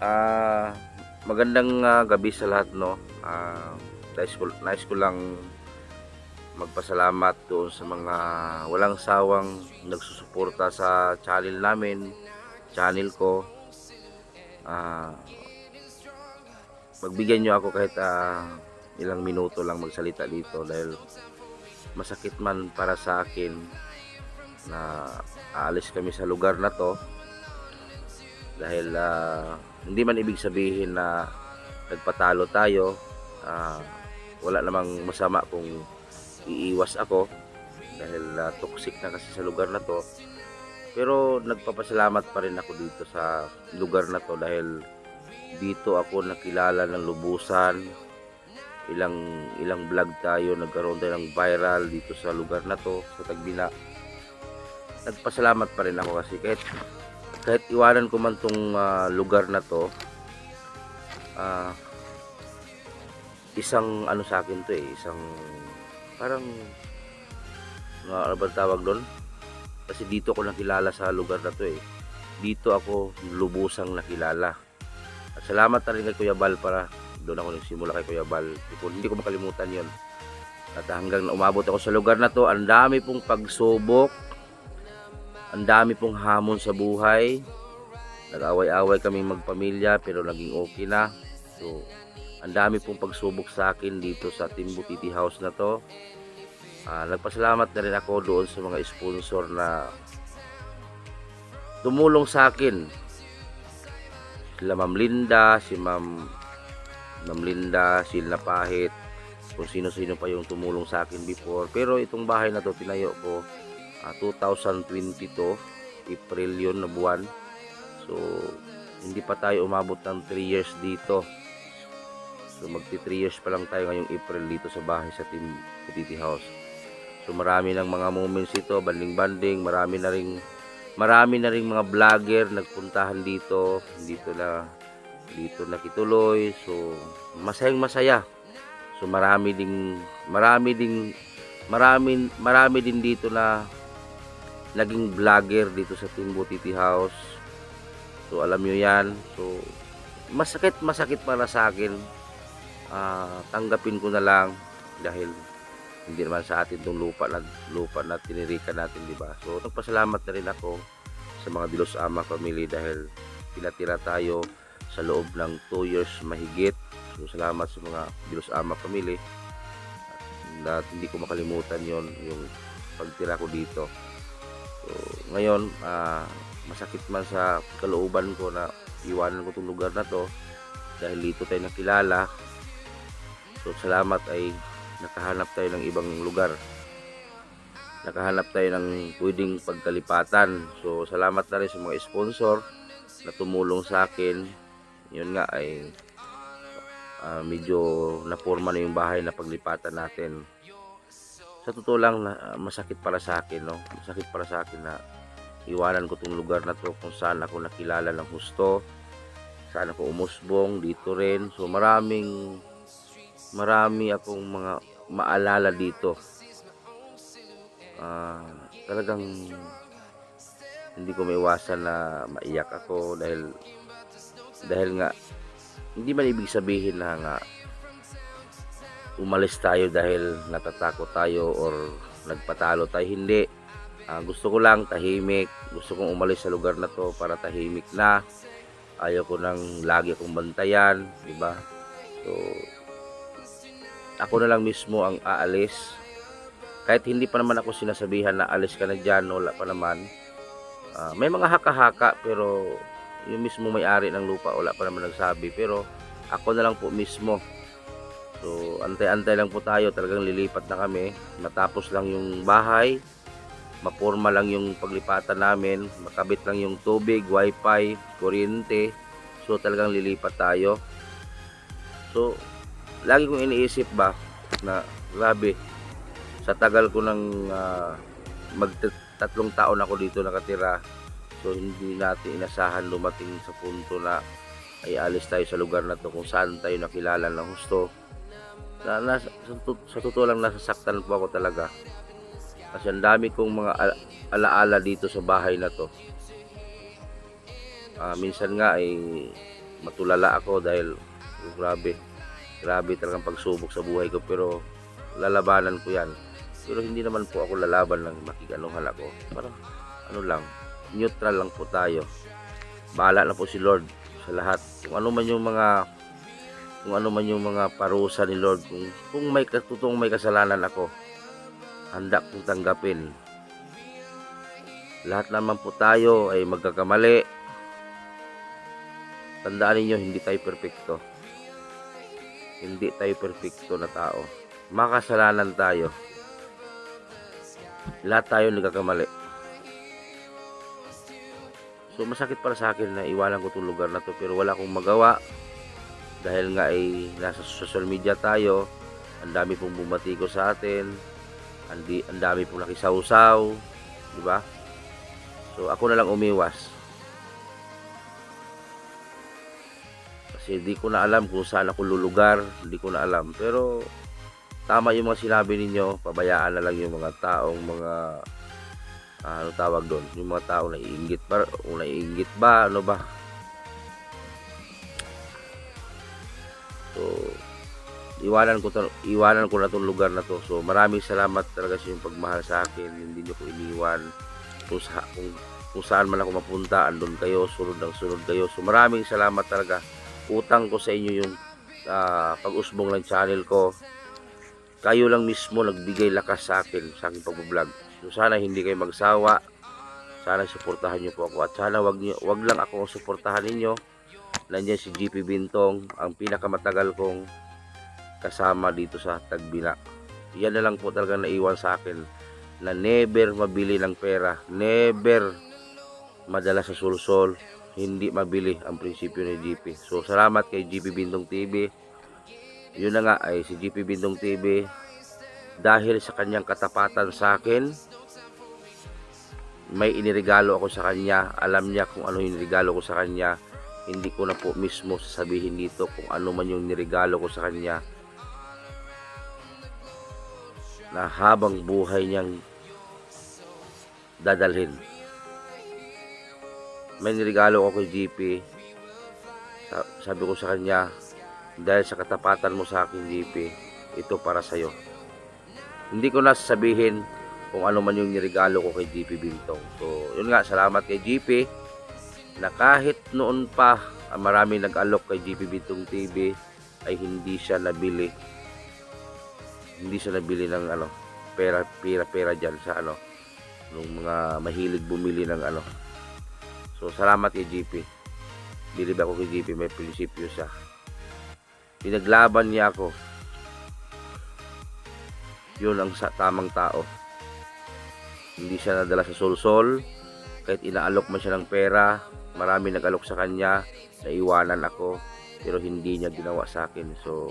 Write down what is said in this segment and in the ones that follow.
Ah, Magandang gabi sa lahat, no. Nais ko lang magpasalamat doon sa mga walang sawang nagsusuporta sa channel ko. Ah, Magbigyan niyo ako kahit ilang minuto lang magsalita dito dahil masakit man para sa akin na aalis kami sa lugar na to dahil hindi man ibig sabihin na nagpatalo tayo. Ah, Wala namang masama kung iiwas ako dahil toxic na kasi sa lugar na to, pero nagpapasalamat pa rin ako dito sa lugar na to dahil dito ako nakilala ng lubusan. Ilang vlog tayo, nagkaroon tayo ng viral dito sa lugar na to, sa Tagbina. Nagpasalamat pa rin ako kasi kahit iwanan ko man tong lugar na to, ah, isang ano sa akin to isang parang ano ba tawag doon? Kasi dito ako nakilala sa lugar na to. Dito ako lubusang nakilala. At salamat na rin kay Kuya Bal, para doon ako nagsimula kay Kuya Bal. Hindi ko makalimutan yon. At hanggang na umabot ako sa lugar na to, ang dami pong pagsubok, ang dami pong hamon sa buhay. Nag-away-away kaming magpamilya pero naging okay na. So, ang dami pong pagsubok sa akin dito sa Team Butiti House na to. Nagpasalamat na rin ako doon sa mga sponsor na tumulong sa akin. Sila Ma'am Linda, Ma'am Linda, Silna Pahit, kung sino-sino pa yung tumulong sa akin before. Pero itong bahay na to tinayo ko 2022, April yun na buwan. So, hindi pa tayo umabot ng 3 years dito. So, magti 3 years pa lang tayo ngayong April dito sa bahay sa Team Butiti House. So, marami ng mga moments ito, banding-banding, marami na ring mga vlogger nagpuntahan dito nakituloy. So, masayang masaya. So, marami din dito na naging vlogger dito sa Team Butiti House. So, alam nyo yan. So, masakit para sa akin. Tanggapin ko na lang dahil hindi naman sa atin itong lupa na tinirikan natin, di ba? So, nagpasalamat na rin ako sa mga Dilos Ama family dahil pinatira tayo sa loob ng 2 years mahigit. So, salamat sa mga Dilos Ama family na hindi ko makalimutan yon, yung pagtira ko dito. So, ngayon, masakit man sa kalooban ko na iwanan ko itong lugar na to dahil dito tayo nakilala. So, salamat ay nakahanap tayo ng ibang lugar. Nakahanap tayo ng pwedeng pagkalipatan. So, salamat na rin sa mga sponsor na tumulong sa akin. Yun nga ay medyo naporma na yung bahay na paglipatan natin. Sa totoo lang, masakit para sa akin, no? Masakit para sa akin na iwanan ko tong lugar na to kung saan ako nakilala ng husto, saan ako umusbong, dito rin. So, marami akong mga maalala dito. Talagang hindi ko maiwasan na maiyak ako dahil nga hindi man ibig sabihin na nga umalis tayo dahil natatakot tayo or nagpatalo tayo. Hindi. Gusto ko lang tahimik. Gusto kong umalis sa lugar na to para tahimik na. Ayaw ko nang lagi akong bantayan, di ba? So, ako na lang mismo ang aalis. Kahit hindi pa naman ako sinasabihan na alis ka na dyan, wala pa naman. May mga haka-haka pero yung mismo may-ari ng lupa wala pa naman nagsabi. Pero ako na lang po mismo. So, antay-antay lang po tayo. Talagang lilipat na kami. Matapos lang yung bahay, maporma lang yung paglipatan namin, makabit lang yung tubig, wifi, kuryente. So, talagang lilipat tayo. So, lagi kong iniisip ba na grabe, sa tagal ko ng magtatlong taon ako dito nakatira. So, hindi natin inasahan dumating sa punto na ay alis tayo sa lugar na to kung saan tayo nakilala ng husto. Sa totoo lang, nasasaktan po ako talaga kasi ang dami kong mga alaala dito sa bahay na to. Minsan nga ay matulala ako dahil grabe talagang pagsubok sa buhay ko, pero lalabanan ko yan. Pero hindi naman po ako lalaban ng makikanuhan ako. Parang ano lang, neutral lang po tayo. Bahala na po si Lord sa lahat. Kung ano man yung mga parusa ni Lord, kung may totoong may kasalanan ako, handa kong tanggapin. Lahat naman po tayo ay magkakamali. Tandaan niyo, hindi tayo perpekto. Hindi tayo perpekto na tao. Makasalanan tayo. Lahat tayo nagkakamali. So masakit para sa akin na iwanan ko itong lugar na to, pero wala akong magawa. Dahil nga ay nasa social media tayo, ang dami pong bumatiko sa atin, ang dami pong nakisawsaw, di ba? So ako na lang umiwas. Kasi di ko na alam kung saan ako lulugar, hindi ko na alam. Pero tama yung mga sinabi ninyo, pabayaan na lang yung mga taong ano tawag doon, yung mga taong naiinggit ba, ano ba? So iwanan ko na tong lugar na to. So maraming salamat talaga sa inyong pagmahal sa akin. Hindi niyo ko iniwan. Kung saan man ako mapunta, andun kayo, sunod kayo. So maraming salamat talaga. Utang ko sa inyo yung pag-usbong ng channel ko. Kayo lang mismo nagbigay lakas sa akin sa aking pag-vlog. So sana hindi kayo magsawa. Sana suportahan niyo po ako, at sana wag lang ako suportahan ninyo. Nandiyan si GP Bintong, ang pinakamatagal kong kasama dito sa Tagbina. Yan na lang po talaga naiwan sa akin, na never mabili ng pera, never madala sa sulsol, hindi mabili ang prinsipyo ni GP. So salamat kay GP Bintong TV. Yun na nga, ay si GP Bintong TV, dahil sa kanyang katapatan sa akin, may iniregalo ako sa kanya. Alam niya kung ano yung regalo ko sa kanya. Hindi ko na po mismo sasabihin dito kung ano man yung niregalo ko sa kanya, na habang buhay niyang dadalhin. May niregalo ako kay GP. Sabi ko sa kanya, dahil sa katapatan mo sa akin, GP, ito para sa'yo. Hindi ko na sasabihin kung ano man yung niregalo ko kay GP Bintong. So yun nga, salamat kay GP, na kahit noon pa marami nag-alok kay GP Bintong TV, ay hindi siya nabili ng pera dyan sa nung mga mahilig bumili ng So salamat kay GP. Bilib ako kay GP, may prinsipyo siya. Pinaglaban niya ako. Yun ang tamang tao. Hindi siya nadala sa sulsol. Kahit inaalok man siya ng pera, marami nag-alok sa kanya, naiwanan ako, pero hindi niya ginawa sa akin. So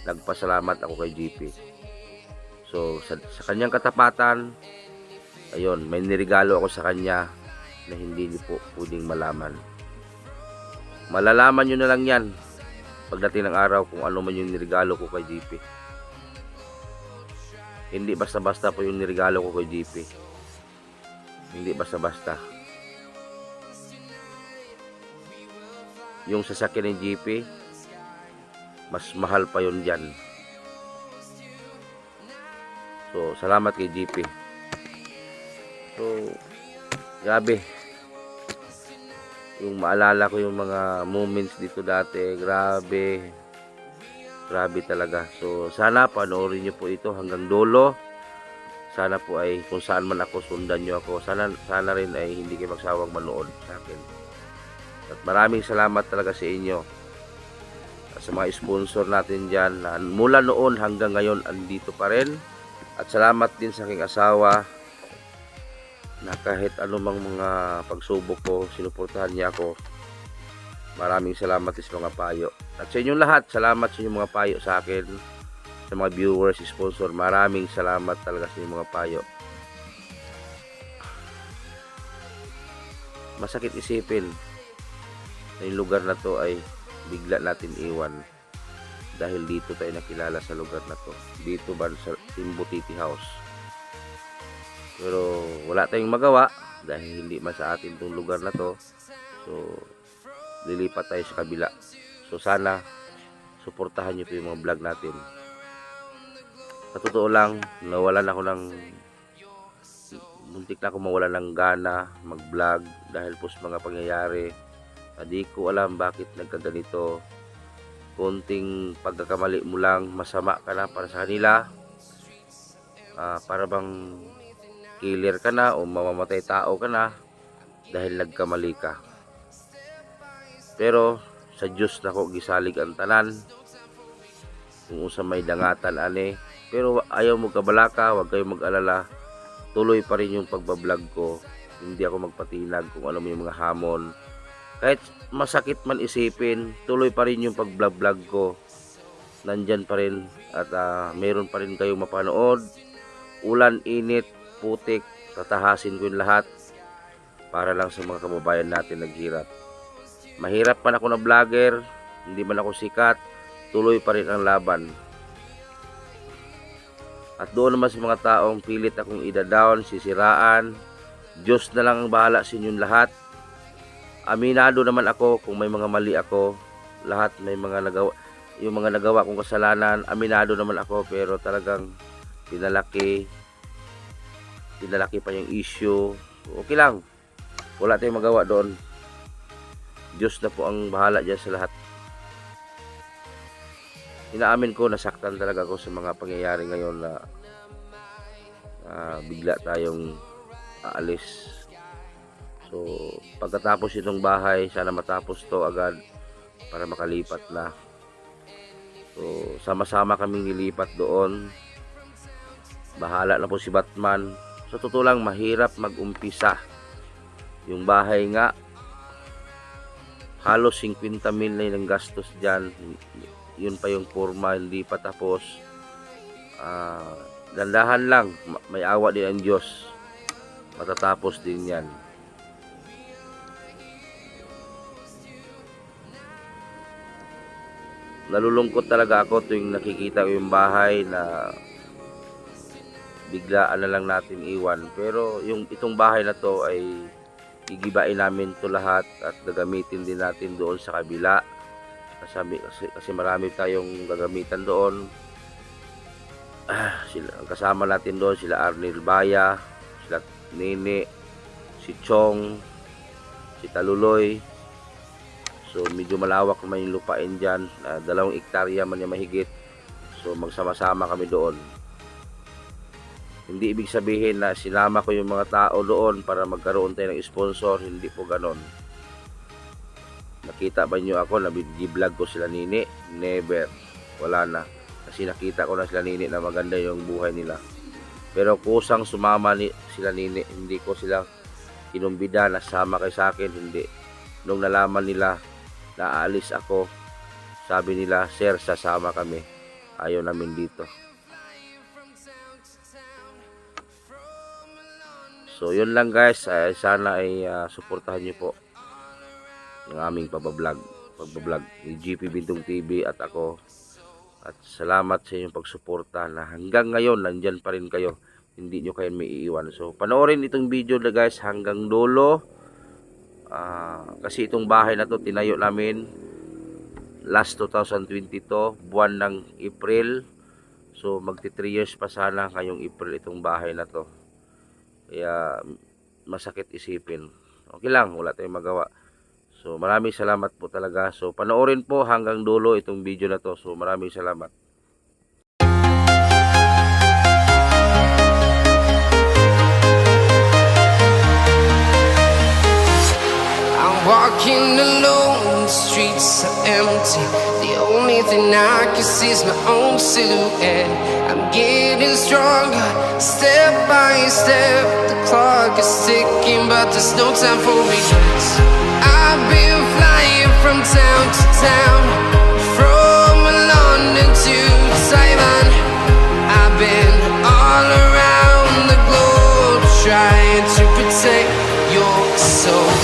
nagpasalamat ako kay GP. So sa kanyang katapatan, ayun, may niregalo ako sa kanya na hindi niyo po pwedeng malaman. Malalaman nyo na lang yan pagdating ng araw kung ano man yung niregalo ko kay GP. Hindi basta-basta po yung niregalo ko kay GP. Hindi basta-basta. Yung sasakyan ng GP, mas mahal pa yun dyan. So salamat kay GP. So grabe, yung maalala ko yung mga moments dito dati, grabe talaga. So sana panoorin nyo po ito hanggang dulo. Sana po ay kung saan man ako, sundan nyo ako. Sana rin ay hindi kayo magsawang manood sa akin. At maraming salamat talaga sa inyo, at sa mga sponsor natin dyan, na mula noon hanggang ngayon andito pa rin. At salamat din sa aking asawa, na kahit anumang mga pagsubok ko, sinuportahan niya ako. Maraming salamat sa mga payo. At sa inyong lahat, salamat sa inyong mga payo sa akin, sa mga viewers, sponsor. Maraming salamat talaga sa inyong mga payo. Masakit isipin na yung lugar na to ay bigla natin iwan, dahil dito tayo nakilala sa lugar na to, dito ba sa Timbo Titi House. Pero wala tayong magawa dahil hindi man sa atin tong lugar na to. So lilipat tayo sa kabila. So sana suportahan niyo po yung mga vlog natin. Sa totoo lang, nawalan ako ng muntik na ako mawalan ng gana mag-vlog dahil po sa mga pangyayari. Di ko alam bakit nagkaganito. Konting pagkakamali mo lang, masama ka na para sa kanila. Para bang killer ka na o mamamatay tao ka na dahil nagkamali ka. Pero sa Diyos na ko gisalig ang tanan. Kung usa may dangatan ane. Pero ayaw mo kabalaka, huwag kayong mag-alala. Tuloy pa rin yung pagbablog ko. Hindi ako magpatinag kung alam mo yung mga hamon. Kahit masakit man isipin, tuloy pa rin yung pagblog ko. Nandyan pa rin at meron pa rin kayong mapanood. Ulan, init, putik, tatahasin ko yung lahat para lang sa mga kababayan natin naghirap. Mahirap man ako na vlogger, hindi man ako sikat, tuloy pa rin ang laban. At doon naman sa mga taong pilit akong ida-down, sisiraan, Diyos na lang ang bahala sa inyong lahat. Aminado naman ako kung may mga mali ako. Lahat may mga nagawa, yung mga nagawa kong kasalanan, aminado naman ako, pero talagang pinalaki pa yung issue. Okay lang, wala tayong magawa doon. Diyos na po ang bahala dyan sa lahat. Inaamin ko, nasaktan talaga ako sa mga pangyayari ngayon na bigla tayong aalis. So pagkatapos itong bahay, sana matapos to agad para makalipat na. So sama-sama kaming nilipat doon. Bahala na po si Batman. Sa totoo lang, mahirap mag-umpisa. Yung bahay nga, halos 50 mil na yung gastos dyan. Yun pa yung forma, hindi pa tapos. Dandahan lang, may awa din ang Diyos. Matatapos din yan. Nalulungkot talaga ako tuwing nakikita ko yung bahay na biglaan na lang natin iwan. Pero itong bahay na to ay igibain namin to lahat at gagamitin din natin doon sa kabila. Kasi marami tayong gagamitan doon. Ang kasama natin doon sila Arnel Baya, sila Nene, si Chong, si Taluloy. So medyo malawak naman yung lupain dyan, 2 hektarya man yung mahigit. So magsama-sama kami doon. Hindi ibig sabihin na sinama ko yung mga tao doon para magkaroon tayo ng sponsor. Hindi po ganon. Nakita ba nyo ako na vlog ko sila Nini? Never. Wala na. Kasi nakita ko na sila Nini na maganda yung buhay nila. Pero kusang sumama sila Nini. Hindi ko sila kinumbida na sama kayo sa akin. Hindi. Nung nalaman nila na aalis ako, sabi nila, "Sir, sasama kami. Ayaw namin dito." So yun lang guys. Sana ay suportahan nyo po yung aming pagbablog ni GP Bintong TV at ako. At salamat sa inyong pagsuporta na hanggang ngayon nandyan pa rin kayo. Hindi nyo kayo may iiwan. So panoorin itong video na guys hanggang dulo. Kasi itong bahay na to tinayo namin last 2022, buwan ng April. So magti 3 years pa sana ngayong April itong bahay na to. Kaya masakit isipin. Okay lang, wala tayong magawa. So maraming salamat po talaga. So panoorin po hanggang dulo itong video na to. So maraming salamat. I'm walking alone, the streets are empty. The only thing I can see is my own silhouette. I'm getting stronger, step by step. The clock is ticking, but there's no time for regrets. I've been flying from town to town, from London to Taiwan. I've been all around the globe, trying to protect your soul.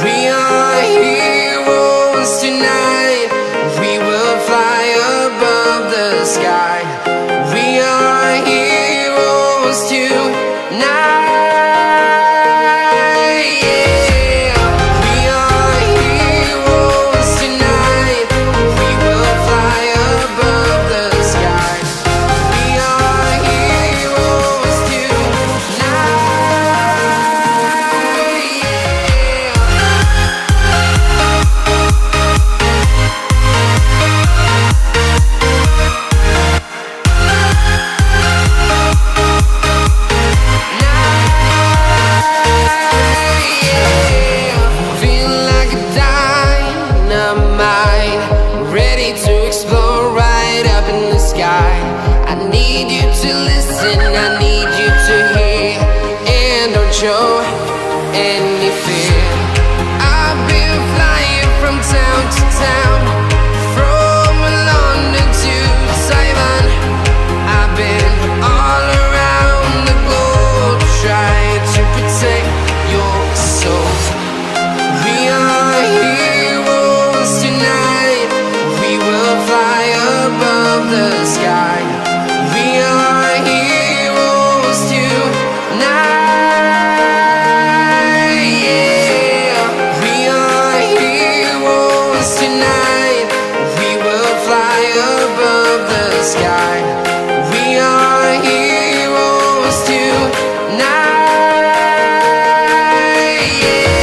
We are heroes tonight. We will fly above the sky. We are heroes tonight. Yeah. We are listen, I need you to hear, and don't show any fear. I've been flying from town to town, from London to Taiwan. I've been all around the globe trying to protect your soul. We are heroes tonight. We will fly above the sky. We are heroes tonight. Yeah. We are heroes tonight. We will fly above the sky. We are heroes tonight. Yeah.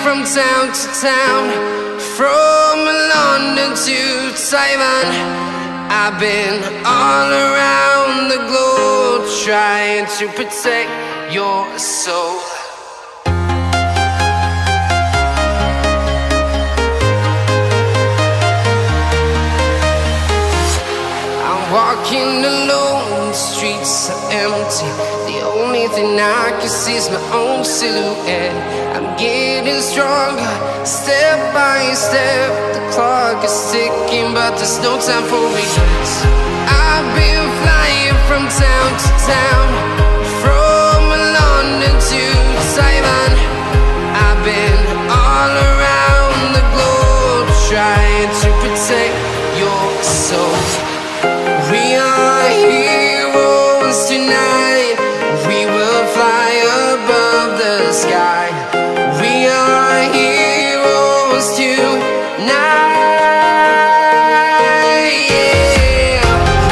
From town to town, from London to Taiwan. I've been all around the globe trying to protect your soul. I'm walking alone, the streets are empty. The only thing I can see is my own silhouette. I'm getting stronger, step by step. The clock is ticking, but there's no time for regrets. I've been flying from town to town, from London to Taiwan. I've been all around the globe trying to protect your soul. We are heroes tonight. We will fly above the sky. We are heroes tonight. Yeah.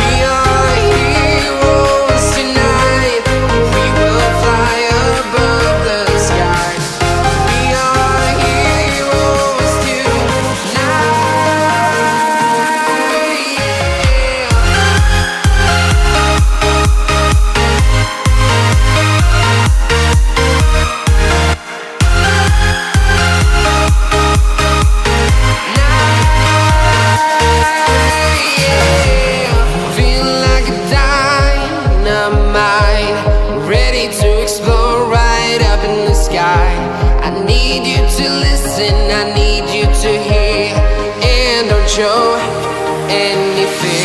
We are heroes tonight. We will fly above the sky. We are heroes tonight. Yeah. Feel like a dynamite, ready to explode right up in the sky. I need you to listen, I need you to hear, and don't show any fear.